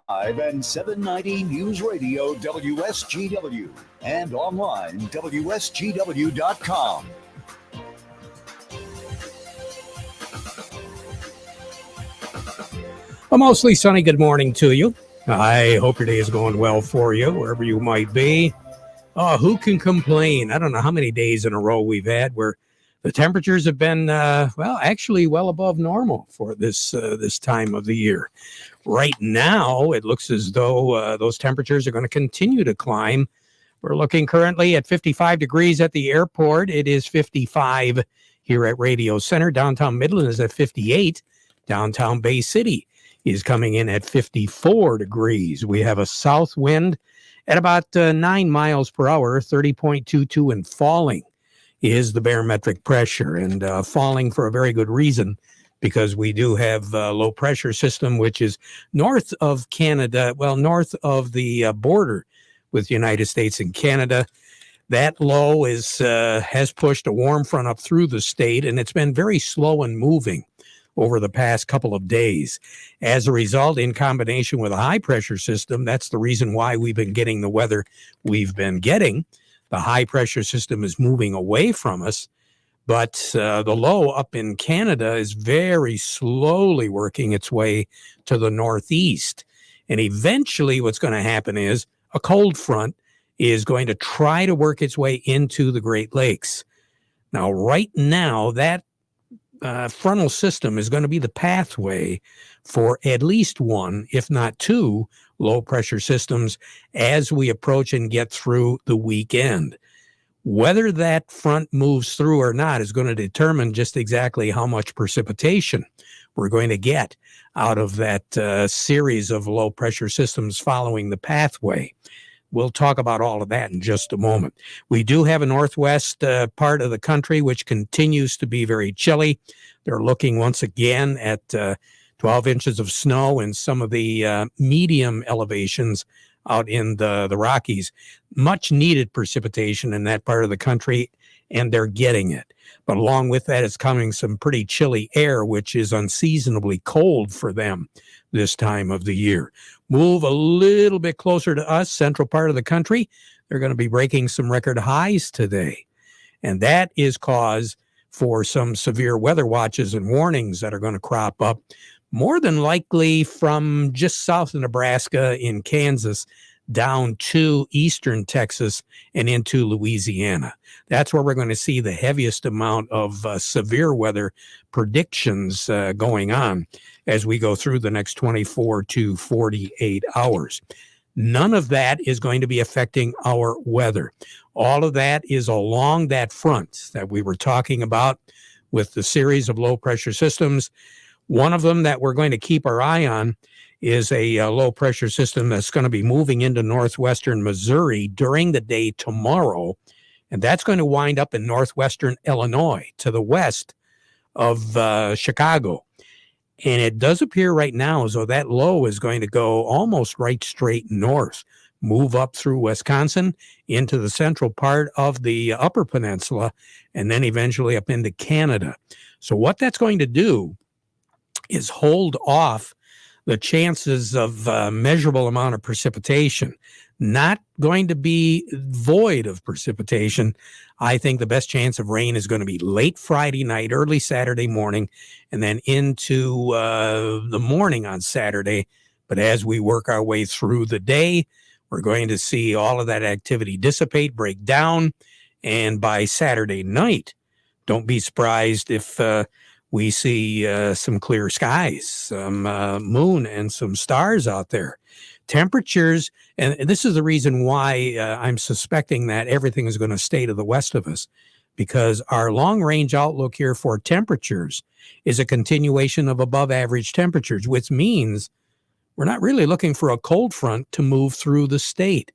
Live and 790 News Radio WSGW and online WSGW.com. A mostly sunny good morning to you. I hope your day is going well for you, wherever you might be. Who can complain? I don't know how many days in a row we've had where the temperatures have been, actually well above normal for this time of the year. Right now, it looks as though those temperatures are going to continue to climb. We're looking currently at 55 degrees at the airport. It is 55 here at Radio Center. Downtown Midland is at 58. Downtown Bay City is coming in at 54 degrees. We have a south wind at about 9 miles per hour, 30.22, and falling is the barometric pressure, and falling for a very good reason, because we do have a low pressure system, which is north of Canada, north of the border with the United States and Canada. That low has pushed a warm front up through the state, and it's been very slow in moving over the past couple of days. As a result, in combination with a high pressure system, that's the reason why we've been getting the weather we've been getting. The high pressure system is moving away from us, but the low up in Canada is very slowly working its way to the northeast. And eventually what's going to happen is a cold front is going to try to work its way into the Great Lakes. Now, right now, that frontal system is going to be the pathway for at least one, if not two, low pressure systems as we approach and get through the weekend. Whether that front moves through or not is going to determine just exactly how much precipitation we're going to get out of that series of low pressure systems following the pathway. We'll talk about all of that in just a moment. We do have a northwest part of the country which continues to be very chilly. They're looking once again at 12 inches of snow in some of the medium elevations out in the Rockies. Much needed precipitation in that part of the country, and they're getting it. But along with that is coming some pretty chilly air, which is unseasonably cold for them this time of the year. Move a little bit closer to us, central part of the country. They're going to be breaking some record highs today. And that is cause for some severe weather watches and warnings that are going to crop up, more than likely from just south of Nebraska in Kansas down to eastern Texas and into Louisiana. That's where we're going to see the heaviest amount of severe weather predictions going on as we go through the next 24 to 48 hours. None of that is going to be affecting our weather. All of that is along that front that we were talking about with the series of low pressure systems. One of them that we're going to keep our eye on is a low pressure system that's going to be moving into northwestern Missouri during the day tomorrow. And that's going to wind up in northwestern Illinois to the west of Chicago. And it does appear right now as though that low is going to go almost right straight north, move up through Wisconsin into the central part of the Upper Peninsula, and then eventually up into Canada. So what that's going to do is hold off the chances of measurable amount of precipitation. Not going to be void of precipitation. I think the best chance of rain is going to be late Friday night, early Saturday morning, and then into the morning on Saturday. But as we work our way through the day, we're going to see all of that activity dissipate, break down, and by Saturday night, don't be surprised if we see some clear skies, some moon, and some stars out there. Temperatures, and this is the reason why I'm suspecting that everything is going to stay to the west of us, because our long-range outlook here for temperatures is a continuation of above-average temperatures, which means we're not really looking for a cold front to move through the state.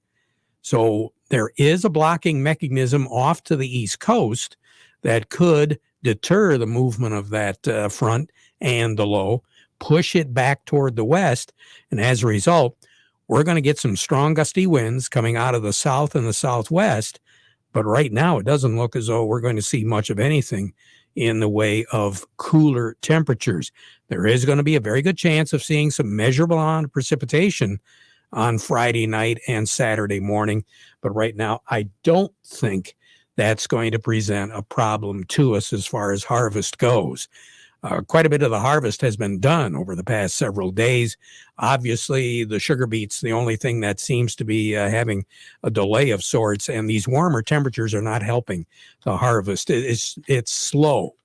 So there is a blocking mechanism off to the east coast that could deter the movement of that front and the low, push it back toward the west, and as a result, we're going to get some strong gusty winds coming out of the south and the southwest, but right now it doesn't look as though we're going to see much of anything in the way of cooler temperatures. There is going to be a very good chance of seeing some measurable amount of precipitation on Friday night and Saturday morning. But right now, I don't think that's going to present a problem to us as far as harvest goes. Quite a bit of the harvest has been done over the past several days. Obviously, the sugar beet's the only thing that seems to be having a delay of sorts, and these warmer temperatures are not helping the harvest. It's slow,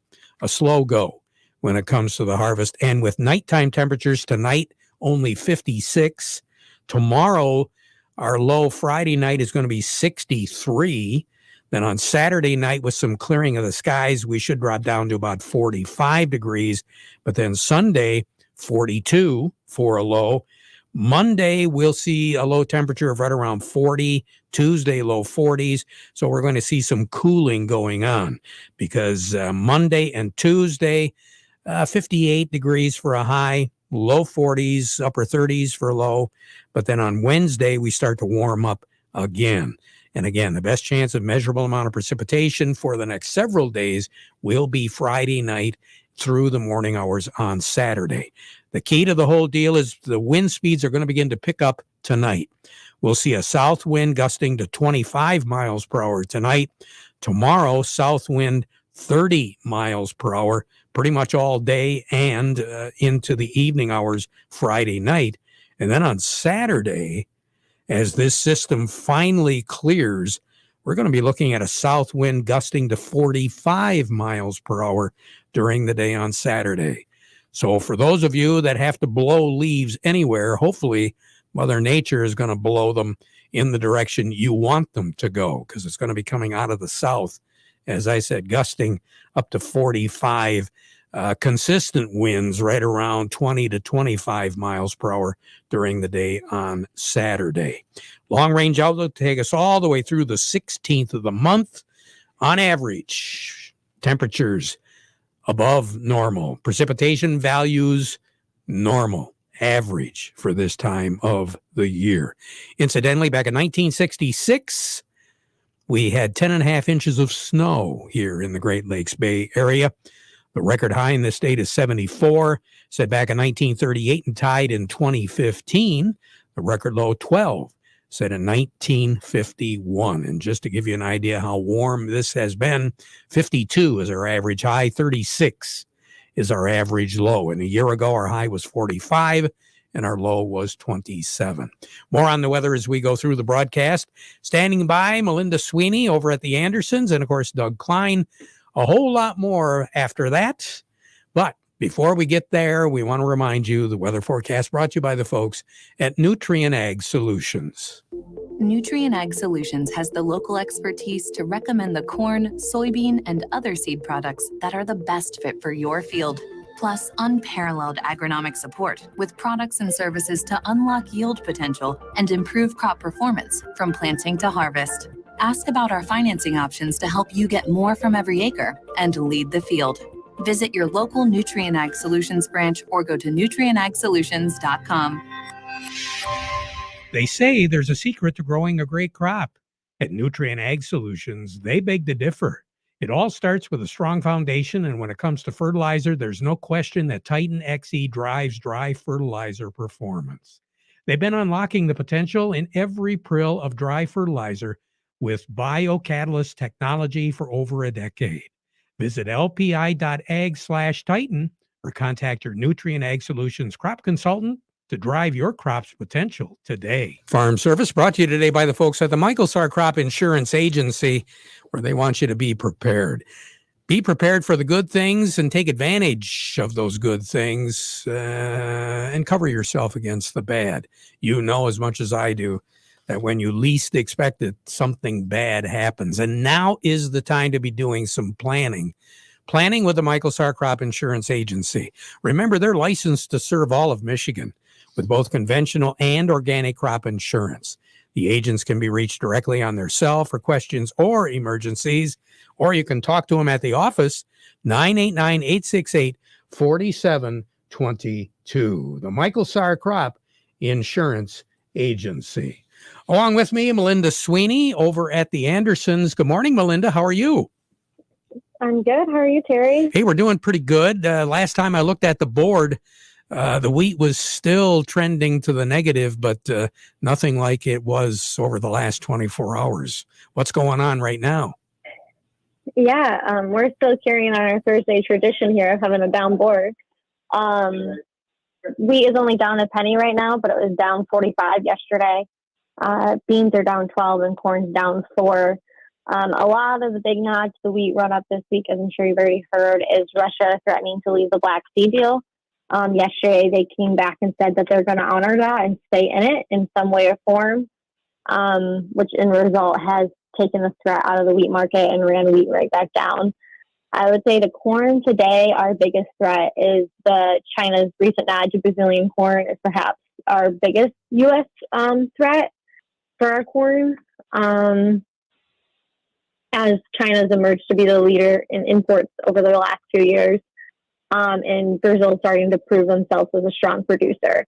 a slow go when it comes to the harvest. And with nighttime temperatures tonight, only 56. Tomorrow, our low Friday night is going to be 63. Then on Saturday night, with some clearing of the skies, we should drop down to about 45 degrees. But then Sunday, 42 for a low. Monday, we'll see a low temperature of right around 40. Tuesday, low 40s. So we're going to see some cooling going on because Monday and Tuesday, 58 degrees for a high, low 40s, upper 30s for a low. But then on Wednesday, we start to warm up again. And again, the best chance of measurable amount of precipitation for the next several days will be Friday night through the morning hours on Saturday. The key to the whole deal is the wind speeds are going to begin to pick up tonight. We'll see a south wind gusting to 25 miles per hour tonight. Tomorrow, south wind 30 miles per hour, pretty much all day and into the evening hours Friday night. And then on Saturday, as this system finally clears, we're going to be looking at a south wind gusting to 45 miles per hour during the day on Saturday. So for those of you that have to blow leaves anywhere, hopefully Mother Nature is going to blow them in the direction you want them to go, because it's going to be coming out of the south, as I said, gusting up to 45. Consistent winds right around 20 to 25 miles per hour during the day on Saturday. Long range outlook to take us all the way through the 16th of the month. On average, temperatures above normal. Precipitation values normal, average for this time of the year. Incidentally, back in 1966, we had 10.5 inches of snow here in the Great Lakes Bay Area. The record high in the state is 74, set back in 1938 and tied in 2015. The record low 12, set in 1951. And just to give you an idea how warm this has been, 52 is our average high, 36 is our average low. And a year ago, our high was 45 and our low was 27. More on the weather as we go through the broadcast. Standing by, Melinda Sweeney over at the Andersons, and of course, Doug Klein. A whole lot more after that. But before we get there, we want to remind you the weather forecast brought to you by the folks at Nutrien Ag Solutions. Nutrien Ag Solutions has the local expertise to recommend the corn, soybean, and other seed products that are the best fit for your field. Plus, unparalleled agronomic support with products and services to unlock yield potential and improve crop performance from planting to harvest. Ask about our financing options to help you get more from every acre and lead the field. Visit your local Nutrien Ag Solutions branch or go to nutrienagsolutions.com. They say there's a secret to growing a great crop. At Nutrien Ag Solutions, they beg to differ. It all starts with a strong foundation, and when it comes to fertilizer, there's no question that Titan XE drives dry fertilizer performance. They've been unlocking the potential in every prill of dry fertilizer with biocatalyst technology for over a decade. Visit lpi.ag/Titan or contact your Nutrien Ag Solutions crop consultant to drive your crop's potential today. Farm Service brought to you today by the folks at the Michael Sarr Crop Insurance Agency, where they want you to be prepared. Be prepared for the good things and take advantage of those good things and cover yourself against the bad. You know as much as I do that when you least expect it, something bad happens. And now is the time to be doing some planning. Planning with the Michael Sarr Crop Insurance Agency. Remember, they're licensed to serve all of Michigan with both conventional and organic crop insurance. The agents can be reached directly on their cell for questions or emergencies, or you can talk to them at the office, 989-868-4722. The Michael Sarr Crop Insurance Agency. Along with me, Melinda Sweeney over at the Andersons. Good morning, Melinda. How are you? I'm good. How are you, Terry? Hey, we're doing pretty good. Last time I looked at the board, the wheat was still trending to the negative, but nothing like it was over the last 24 hours. What's going on right now? Yeah, we're still carrying on our Thursday tradition here of having a down board. Wheat is only down a penny right now, but it was down 45 yesterday. Beans are down 12 and corn's down 4. A lot of the big nods to wheat run up this week, as I'm sure you've already heard, is Russia threatening to leave the Black Sea deal. Yesterday, they came back and said that they're going to honor that and stay in it in some way or form, which in result has taken the threat out of the wheat market and ran wheat right back down. I would say the corn today, our biggest threat is the China's recent nod to Brazilian corn is perhaps our biggest U.S. Threat for our corn, as China's emerged to be the leader in imports over the last 2 years, and Brazil is starting to prove themselves as a strong producer.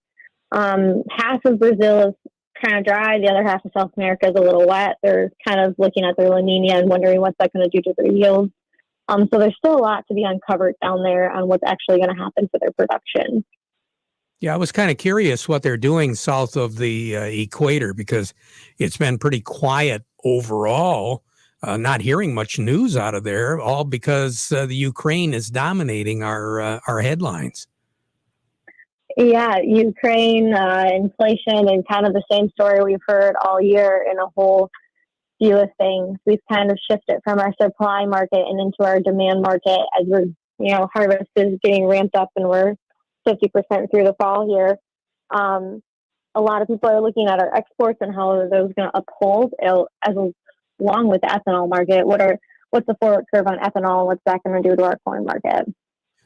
Half of Brazil is kind of dry. The other half of South America is a little wet. They're kind of looking at their La Nina and wondering what's that going to do to their yields. So there's still a lot to be uncovered down there on what's actually going to happen to their production. Yeah, I was kind of curious what they're doing south of the equator, because it's been pretty quiet overall. Not hearing much news out of there, all because the Ukraine is dominating our headlines. Yeah, Ukraine, inflation, and kind of the same story we've heard all year in a whole few of things. We've kind of shifted from our supply market and into our demand market as we're, harvest is getting ramped up and we're 50% through the fall here. A lot of people are looking at our exports and how are those going to uphold along with the ethanol market. What's the forward curve on ethanol? What's that going to do to our corn market?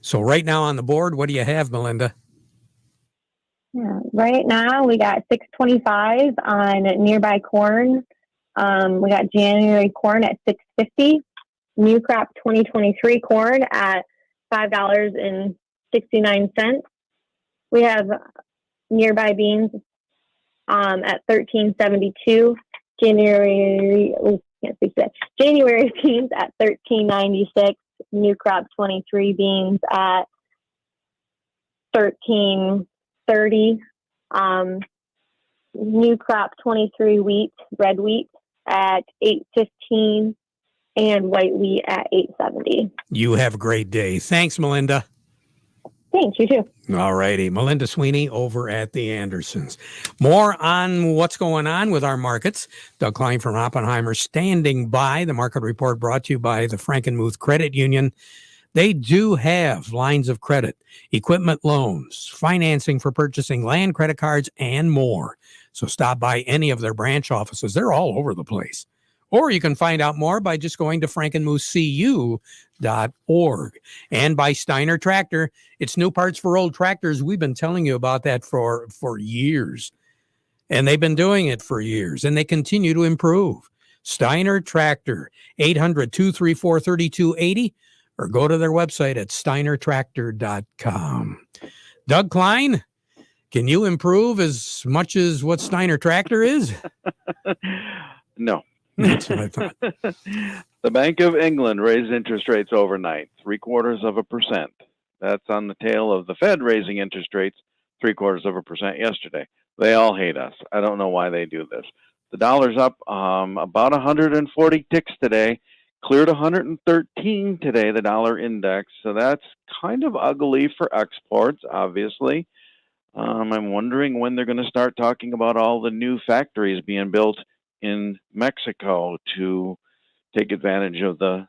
So right now on the board, what do you have, Melinda? Yeah, right now we got 625 on nearby corn. We got January corn at 650. New crop 2023 corn at $5.69. We have nearby beans at 1372. January beans at 1396. New crop 23 beans at 1330. New crop 23 wheat, red wheat at 815, and white wheat at 870. You have a great day. Thanks, Melinda. Thanks, you too. All righty. Melinda Sweeney over at the Andersons. More on what's going on with our markets. Doug Klein from Oppenheimer standing by. The market report brought to you by the Frankenmuth Credit Union. They do have lines of credit, equipment loans, financing for purchasing land, credit cards, and more. So stop by any of their branch offices. They're all over the place. Or you can find out more by just going to frankenmuthcu.org. And by Steiner Tractor. It's new parts for old tractors. We've been telling you about that for years. And they've been doing it for years. And they continue to improve. Steiner Tractor, 800-234-3280. Or go to their website at steinertractor.com. Doug Klein, can you improve as much as what Steiner Tractor is? No. That's what I thought. The Bank of England raised interest rates overnight, 0.75%. That's on the tail of the Fed raising interest rates 0.75% yesterday. They all hate us. I don't know why they do this. The dollar's up about 140 ticks today. Cleared 113 today, the dollar index. So that's kind of ugly for exports, obviously. I'm wondering when they're going to start talking about all the new factories being built in Mexico to take advantage of the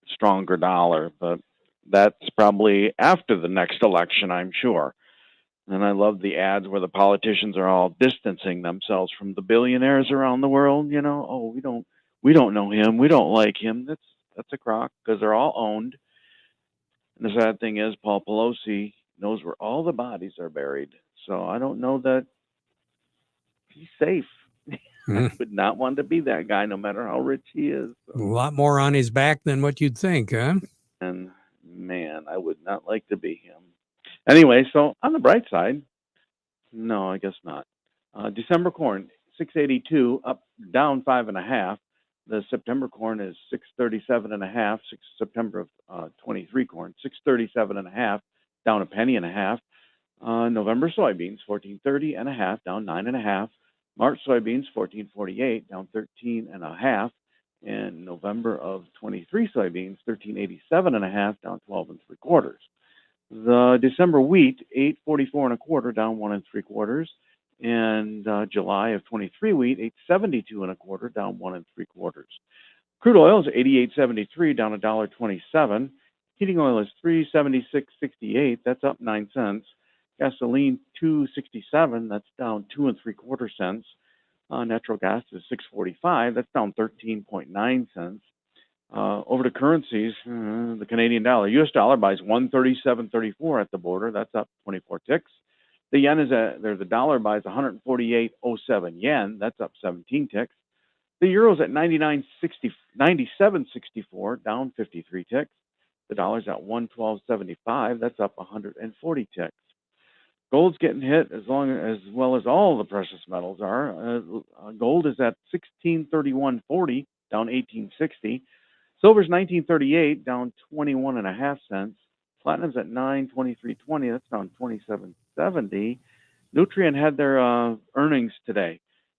stronger dollar. But that's probably after the next election, I'm sure. And I love the ads where the politicians are all distancing themselves from the billionaires around the world. Oh, we don't know him. We don't like him. That's a crock because they're all owned. And the sad thing is Paul Pelosi knows where all the bodies are buried. So I don't know that he's safe. I would not want to be that guy no matter how rich he is. A lot more on his back than what you'd think, huh? And man, I would not like to be him. Anyway, so on the bright side, no, I guess not. December corn, 682, down 5.5. The September corn is 637.5. September of 23 corn 637.5, down a penny and a half. November soybeans 1430.5, down 9.5. March soybeans 1448, down 13.5. And November of 23 soybeans 1387.5, down 12 3/4. The December wheat 844.25, down 1 3/4. And July of 23 wheat 872.25, down 1 3/4. Crude oil is 88.73, down $1.27. Heating oil is 376.68, that's up 9 cents. Gasoline 2.67, that's down 2 3/4 cents. Natural gas is 6.45, that's down 13.9 cents. Over to currencies, the Canadian dollar, U.S. dollar buys 137.34 at the border, that's up 24 ticks. The yen is the dollar buys 148.07 yen, that's up 17 ticks. The euro's at 97.64, down 53 ticks. The dollar's at 112.75, that's up 140 ticks. Gold's getting hit as well as all the precious metals are. Gold is at 1631.40, down 18.60. Silver's 1938, down 21.5 cents. Platinum's at 923.20, that's down 27.70. Nutrien had their earnings today,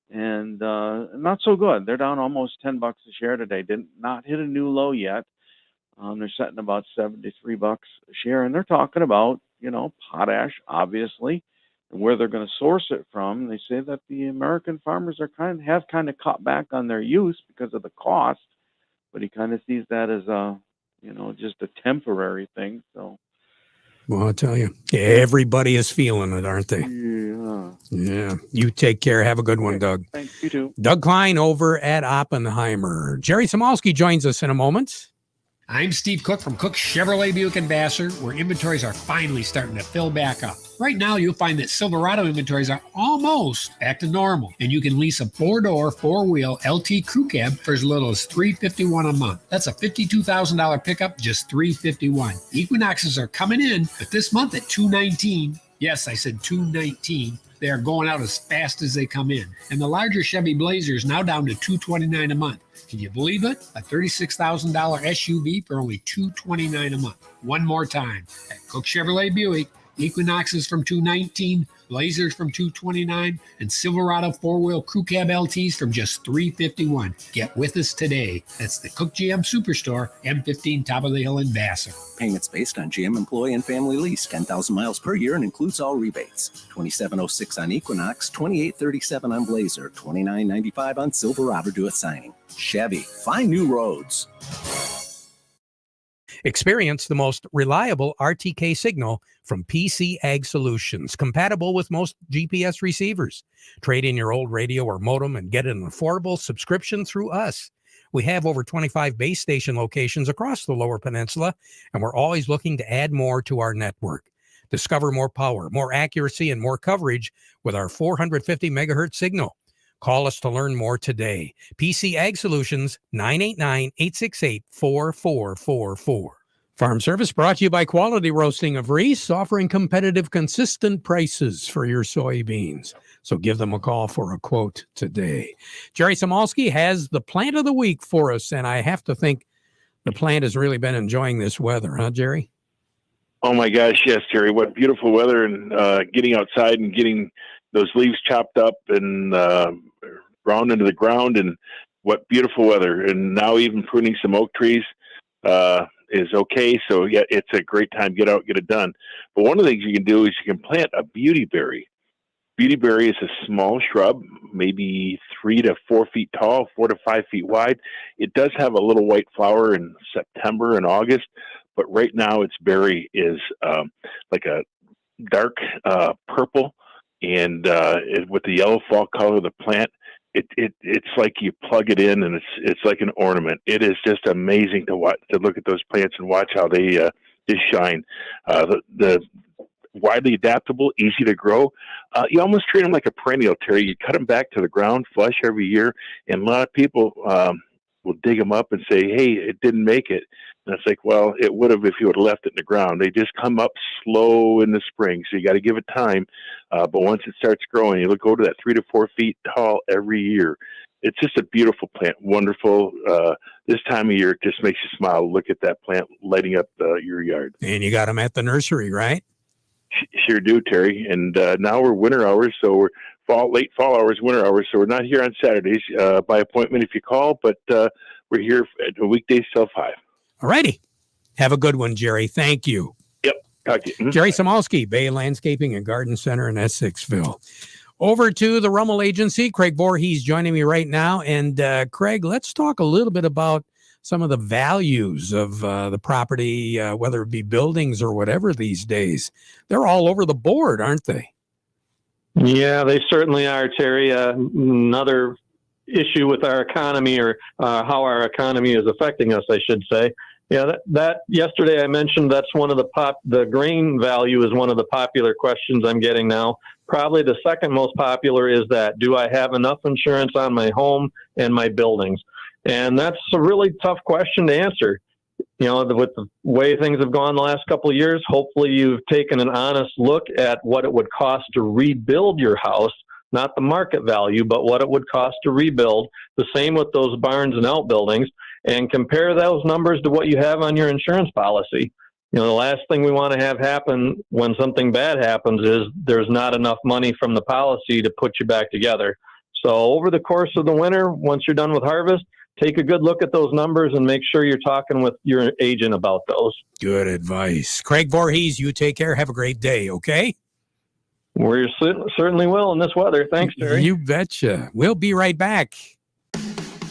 and not so good. They're down almost $10 a share today. Did not hit a new low yet. They're setting about $73 a share, and they're talking about, potash, obviously, and where they're going to source it from. They say that the American farmers have kind of cut back on their use because of the cost, but he kind of sees that as just a temporary thing. So, well, I'll tell you, everybody is feeling it, aren't they? Yeah. You take care. Have a good one, Doug. Thanks. You too. Doug Klein over at Oppenheimer. Jerry Samolsky joins us in a moment. I'm Steve Cook from Cook Chevrolet Buick and Vassar, where inventories are finally starting to fill back up. Right now, you'll find that Silverado inventories are almost back to normal, and you can lease a 4-door, 4-wheel LT crew cab for as little as $351 a month. That's a $52,000 pickup, just $351. Equinoxes are coming in, but this month at $219. Yes, I said $219. They are going out as fast as they come in. And the larger Chevy Blazer is now down to $229 a month. Can you believe it? A $36,000 SUV for only $229 a month. One more time. At Cook Chevrolet Buick, Equinoxes from $219, Blazers from $229, and Silverado 4-wheel crew cab LTs from just $351. Get with us today. That's the Cook GM Superstore, M15 Top of the Hill in Vassar. Payments based on GM employee and family lease, 10,000 miles per year and includes all rebates. $2,706 on Equinox, $2,837 on Blazer, $2,995 on Silverado. Do a signing. Chevy, find new roads. Experience the most reliable RTK signal from PC Ag Solutions, compatible with most GPS receivers. Trade in your old radio or modem and get an affordable subscription through us. We have over 25 base station locations across the Lower Peninsula, and we're always looking to add more to our network. Discover more power, more accuracy, and more coverage with our 450 megahertz signal. Call us to learn more today. PC Ag Solutions, 989-868-4444. Farm Service brought to you by Quality Roasting of Reese, offering competitive, consistent prices for your soybeans. So give them a call for a quote today. Jerry Samolsky has the plant of the week for us, and I have to think the plant has really been enjoying this weather, huh, Jerry? Oh, my gosh, yes, Jerry. What beautiful weather, and getting outside and getting those leaves chopped up and ground into the ground, and what beautiful weather. And now even pruning some oak trees is okay. So, yeah, it's a great time. Get out, get it done. But one of the things you can do is you can plant a beautyberry. Beautyberry is a small shrub, maybe 3 to 4 feet tall, 4 to 5 feet wide. It does have a little white flower in September and August, but right now its berry is like a dark purple, and with the yellow fall color of the plant, it's like you plug it in and it's like an ornament. It is just amazing to watch, to look at those plants and watch how they just shine. The widely adaptable, easy to grow. You almost treat them like a perennial, Terry. You cut them back to the ground, flush every year, and a lot of people will dig them up and say, hey, it didn't make it. And it's like, well, it would have if you would have left it in the ground. They just come up slow in the spring, so you got to give it time. But once it starts growing, it'll go to that 3 to 4 feet tall every year. it's just a beautiful plant. Wonderful. This time of year, it just makes you smile. Look at that plant lighting up your yard. And you got them at the nursery, right? Sure do, Terry. And now we're winter hours, so we're late fall hours, winter hours. So we're not here on Saturdays by appointment if you call, but we're here at weekdays till 5. All righty. Have a good one, Jerry. Thank you. Yep. Talk to you. Jerry Samolsky, Bay Landscaping and Garden Center in Essexville. Over to the Rummel Agency. Craig Voorhees joining me right now. And Craig, let's talk a little bit about some of the values of the property, whether it be buildings or whatever these days. They're all over the board, aren't they? Yeah, they certainly are, Terry. Another issue with our economy, or how our economy is affecting us, I should say. Yeah, that yesterday I mentioned that's one of the grain value is one of the popular questions I'm getting now. Probably the second most popular is that, do I have enough insurance on my home and my buildings? And that's a really tough question to answer. You know, with the way things have gone the last couple of years, hopefully you've taken an honest look at what it would cost to rebuild your house, not the market value, but what it would cost to rebuild. The same with those barns and outbuildings, and compare those numbers to what you have on your insurance policy. You know, the last thing we want to have happen when something bad happens is there's not enough money from the policy to put you back together. So over the course of the winter, once you're done with harvest, take a good look at those numbers and make sure you're talking with your agent about those. Good advice. Craig Voorhees, you take care. Have a great day, okay? We certainly will in this weather. Thanks, Terry. You betcha. We'll be right back.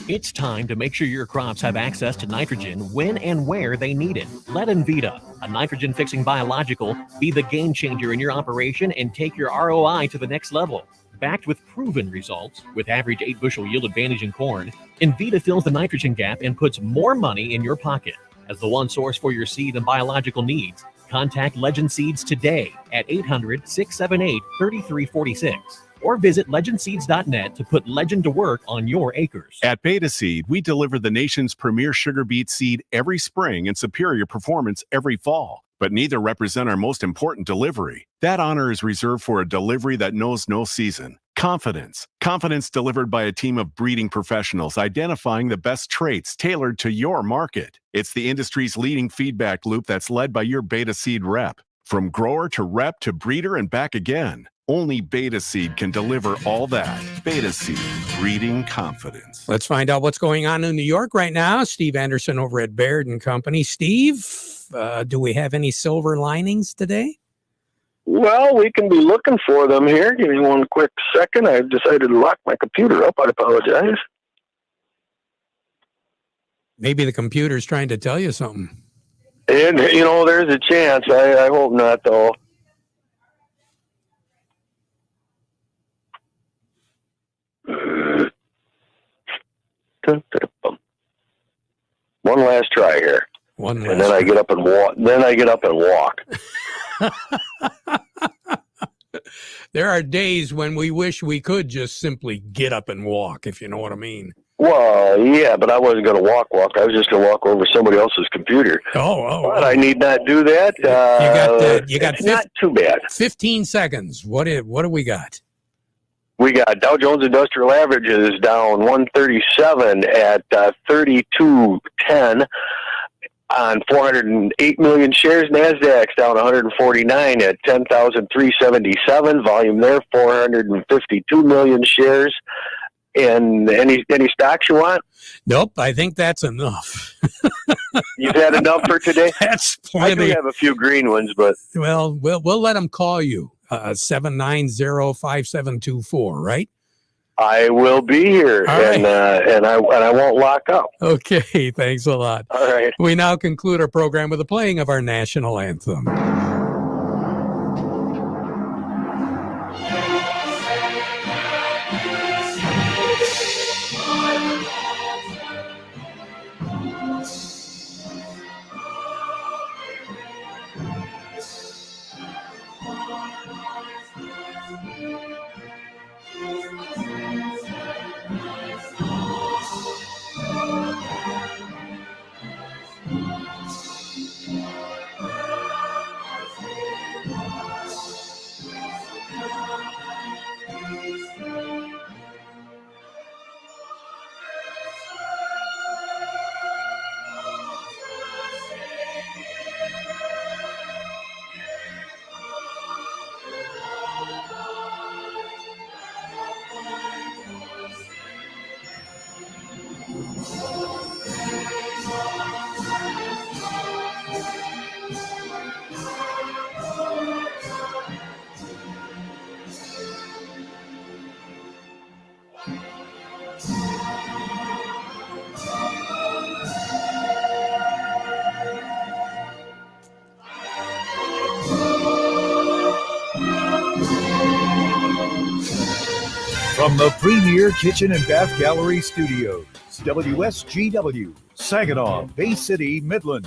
It's time to make sure your crops have access to nitrogen when and where they need it. Let Envita, a nitrogen-fixing biological, be the game changer in your operation and take your ROI to the next level. Backed with proven results, with average 8-bushel yield advantage in corn, Envita fills the nitrogen gap and puts more money in your pocket. As the one source for your seed and biological needs, contact Legend Seeds today at 800-678-3346. Or visit legendseeds.net to put Legend to work on your acres. At Beta Seed, we deliver the nation's premier sugar beet seed every spring and superior performance every fall. But neither represent our most important delivery. That honor is reserved for a delivery that knows no season. Confidence. Confidence delivered by a team of breeding professionals identifying the best traits tailored to your market. It's the industry's leading feedback loop that's led by your Beta Seed rep. From grower to rep to breeder and back again. Only Beta Seed can deliver all that. Beta Seed, breeding confidence. Let's find out what's going on in New York right now. Steve Anderson over at Baird and Company. Steve, do we have any silver linings today? Well, we can be looking for them here. Give me one quick second. I've decided to lock my computer up. I apologize. Maybe the computer's trying to tell you something. And, you know, there's a chance. I hope not, though. One last try here. And then I get up and walk. There are days when we wish we could just simply get up and walk, if you know what I mean. Well, yeah, but I wasn't going to walk. I was just going to walk over somebody else's computer. But I need not do that. You got not too bad. 15 seconds. What do we got? We got Dow Jones Industrial Averages down 137 at 3210 on 408 million shares. NASDAQ's down 149 at 10,377. Volume there, 452 million shares. And any stocks you want? Nope, I think that's enough. You've had enough for today? That's plenty. I do have a few green ones, but... Well, we'll let them call you. 790-5724, right? I will be here, and I won't lock up. Okay, thanks a lot. All right. We now conclude our program with the playing of our national anthem. From the Premier Kitchen and Bath Gallery Studios, WSGW, Saginaw, Bay City, Midland.